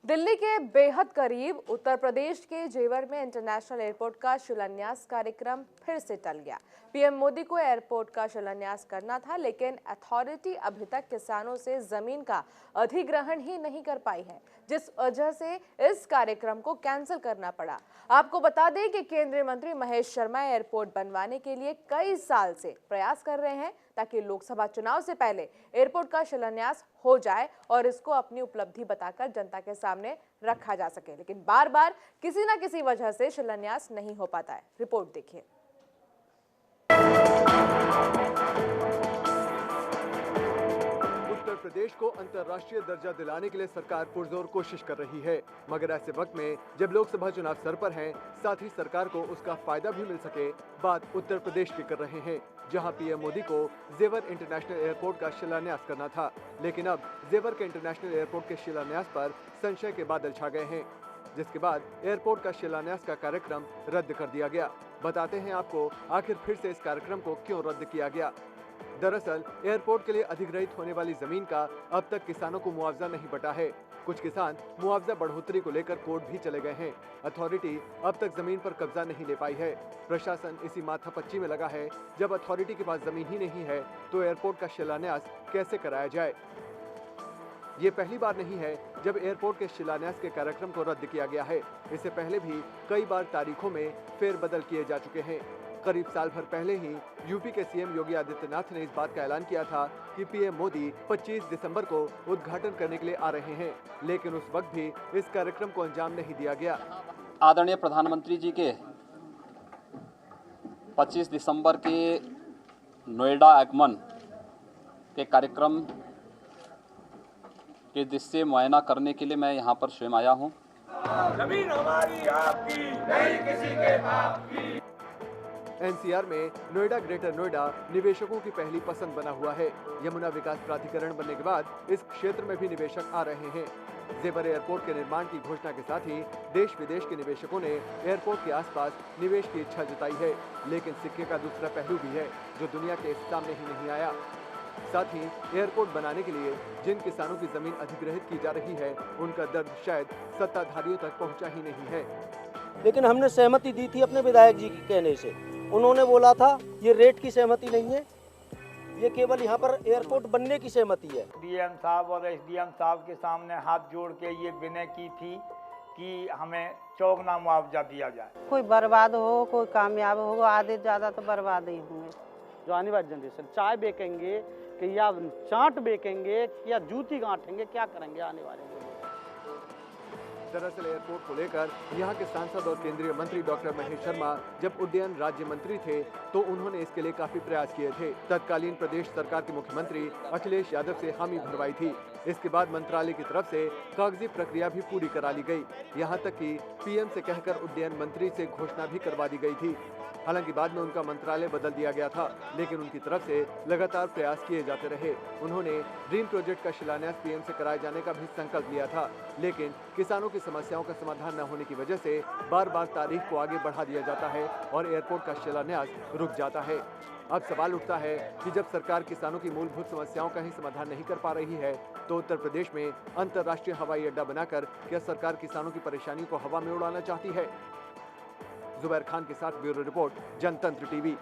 दिल्ली के बेहद करीब उत्तर प्रदेश के जेवर में इंटरनेशनल एयरपोर्ट का शिलान्यास कार्यक्रम फिर से टल गया। पीएम मोदी को एयरपोर्ट का शिलान्यास करना था, लेकिन अथॉरिटी अभी तक किसानों से जमीन का अधिग्रहण ही नहीं कर पाई है, जिस वजह से इस कार्यक्रम को कैंसिल करना पड़ा। आपको बता दें कि केंद्रीय मंत्री महेश शर्मा एयरपोर्ट बनवाने के लिए कई साल से प्रयास कर रहे हैं ताकि लोकसभा चुनाव से पहले एयरपोर्ट का शिलान्यास हो जाए और इसको अपनी उपलब्धि बताकर जनता के सामने रखा जा सके, लेकिन बार बार किसी न किसी वजह से शिलान्यास नहीं हो पाता है। रिपोर्ट देखिए। उत्तर प्रदेश को अंतर्राष्ट्रीय दर्जा दिलाने के लिए सरकार पुरजोर कोशिश कर रही है, मगर ऐसे वक्त में जब लोकसभा चुनाव सर पर हैं, साथ ही सरकार को उसका फायदा भी मिल सके, बात उत्तर प्रदेश की कर रहे हैं, जहां पीएम मोदी को जेवर इंटरनेशनल एयरपोर्ट का शिलान्यास करना था। लेकिन अब जेवर के इंटरनेशनल एयरपोर्ट के शिलान्यास पर संशय के बादल छा गए हैं, जिसके बाद एयरपोर्ट का शिलान्यास का कार्यक्रम रद्द कर दिया गया। बताते हैं आपको आखिर फिर से इस कार्यक्रम को क्यों रद्द किया गया। दरअसल एयरपोर्ट के लिए अधिग्रहित होने वाली जमीन का अब तक किसानों को मुआवजा नहीं बटा है। कुछ किसान मुआवजा बढ़ोतरी को लेकर कोर्ट भी चले गए हैं। अथॉरिटी अब तक जमीन पर कब्जा नहीं ले पाई है। प्रशासन इसी माथापच्ची में लगा है, जब अथॉरिटी के पास जमीन ही नहीं है तो एयरपोर्ट का शिलान्यास कैसे कराया जाए। ये पहली बार नहीं है जब एयरपोर्ट के शिलान्यास के कार्यक्रम को रद्द किया गया है। इससे पहले भी कई बार तारीखों में फेरबदल किए जा चुके हैं। करीब साल भर पहले ही यूपी के सीएम योगी आदित्यनाथ ने इस बात का ऐलान किया था कि पीएम मोदी 25 दिसंबर को उद्घाटन करने के लिए आ रहे हैं, लेकिन उस वक्त भी इस कार्यक्रम को अंजाम नहीं दिया गया। आदरणीय प्रधानमंत्री जी के 25 दिसंबर के नोएडा आगमन के कार्यक्रम के दृश्य मुआयना करने के लिए मैं यहाँ पर स्वयं आया हूँ। जमीन हमारी आपकी नहीं किसी के बाप की। एनसीआर में नोएडा ग्रेटर नोएडा निवेशकों की पहली पसंद बना हुआ है। यमुना विकास प्राधिकरण बनने के बाद इस क्षेत्र में भी निवेशक आ रहे हैं। जेवर एयरपोर्ट के निर्माण की घोषणा के साथ ही देश विदेश के निवेशकों ने एयरपोर्ट के आसपास निवेश की इच्छा जताई है, लेकिन सिक्के का दूसरा पहलू भी है जो दुनिया के सामने ही नहीं आया। साथ ही एयरपोर्ट बनाने के लिए जिन किसानों की जमीन अधिग्रहित की जा रही है, उनका दर्द शायद सत्ताधारियों तक पहुंचा ही नहीं है। लेकिन हमने सहमति दी थी अपने विधायक जी के कहने से। उन्होंने बोला था ये रेट की सहमति नहीं है, ये केवल यहाँ पर एयरपोर्ट बनने की सहमति है। डीएम साहब और एसडीएम साहब के सामने हाथ जोड़ के ये विनय की थी कि हमें चौगुना मुआवजा दिया जाए। कोई बर्बाद हो कोई कामयाब हो, आधे ज़्यादा तो बर्बाद ही होंगे। जो आने वाली जनरेशन चाय बेचेंगे कि या चाट बेचेंगे या जूती गांठेंगे, क्या करेंगे आने वाले लोग। दरअसल एयरपोर्ट को लेकर यहाँ के सांसद और केंद्रीय मंत्री डॉक्टर महेश शर्मा जब उड्डयन राज्य मंत्री थे तो उन्होंने इसके लिए काफी प्रयास किए थे। तत्कालीन प्रदेश सरकार के मुख्यमंत्री अखिलेश यादव से हामी भरवाई थी। इसके बाद मंत्रालय की तरफ से कागजी प्रक्रिया भी पूरी करा ली गई। यहाँ तक कि पीएम से कहकर उड्डयन मंत्री से घोषणा भी करवा दी गई थी। हालांकि बाद में उनका मंत्रालय बदल दिया गया था, लेकिन उनकी तरफ से लगातार प्रयास किए जाते रहे। उन्होंने ड्रीम प्रोजेक्ट का शिलान्यास पीएम से कराए जाने का भी संकल्प लिया था, लेकिन किसानों की समस्याओं का समाधान न होने की वजह से बार बार तारीख को आगे बढ़ा दिया जाता है और एयरपोर्ट का शिलान्यास रुक जाता है। अब सवाल उठता है कि जब सरकार किसानों की मूलभूत समस्याओं का ही समाधान नहीं कर पा रही है, तो उत्तर प्रदेश में अंतर्राष्ट्रीय हवाई अड्डा बनाकर क्या सरकार किसानों की परेशानी को हवा में उड़ाना चाहती है? जुबैर खान के साथ ब्यूरो रिपोर्ट, जनतंत्र टीवी।